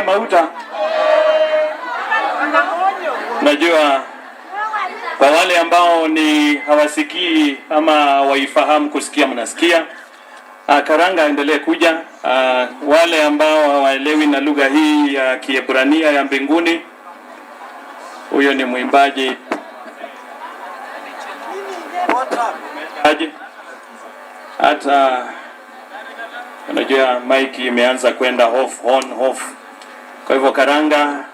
Mauta. Najua kwa wale ambao ni hawasikii ama waifahamu kusikia mnasikia. Karanga endelee kuja. Wale ambao hawaelewi na lugha hii ya Kiebrania ya mbinguni, huyo ni mwimbaji. Hata unajua mic imeanza kwenda off on off. Kwa hivyo Karanga,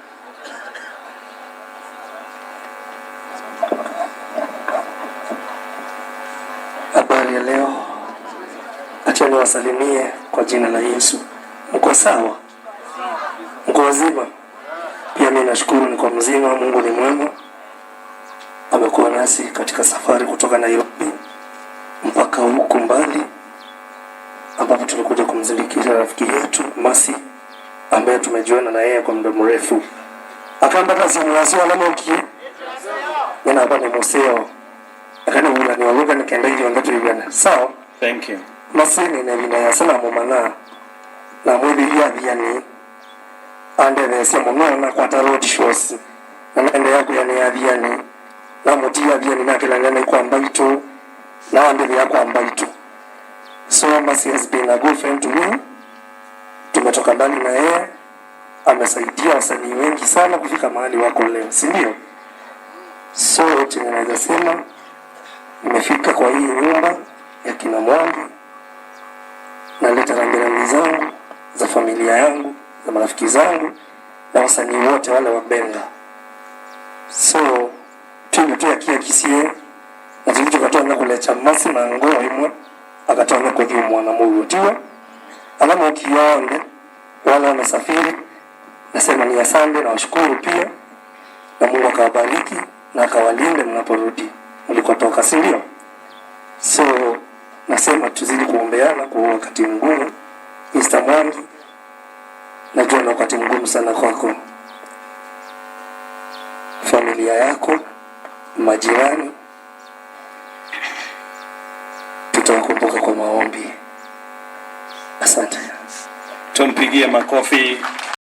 habari ya leo. Acha niwasalimie kwa jina la Yesu. Mko sawa? Mko wazima? Pia mimi nashukuru niko mzima. Mungu ni mwema. Amekuwa nasi katika safari kutoka Nairobi mpaka huku mbali, ambapo tulikuja kumzindikisha rafiki yetu Masi ambaye tumejuana na yeye kwa muda mrefu. Akaambata simulasio na moki. Nina hapa ni museo. Akani wula ni waluga nikaenda hiyo ndoto ibana. Sawa? Thank you. Masi ni nevina ya sana mumana. Na mwili ya viani. Ande vese mumana kwa road shows. Na nende yako ya ni ya viani. Na mutia viani na kila nene kwa mbaito. Na ande ya kwa mbaito. So Masi has been a good friend to me. Tumetoka mbali na yeye. Amesaidia wasanii wengi sana kufika mahali wako leo, si ndio? So chenye naweza sema, nimefika kwa hii nyumba ya kina Mwangi, naleta rambirambi zangu za familia yangu, za marafiki zangu na wasanii wote wale wa Benga. So tumetua kia kisie na tulichokatoa na kuleta Masi na ngoo imwe akatoa na kujua mwana Mungu tiwa. Alama ukionde wale wamesafiri, nasema ni asante na washukuru pia, na Mungu akawabariki na akawalinde mnaporudi mlikotoka, si ndio? So nasema tuzidi kuombeana kwa wakati mgumu. Mr. Mwangi, najua na wakati mgumu sana kwako, familia yako, majirani, tutawakumbuka kwa maombi. Asante. Tumpigie makofi.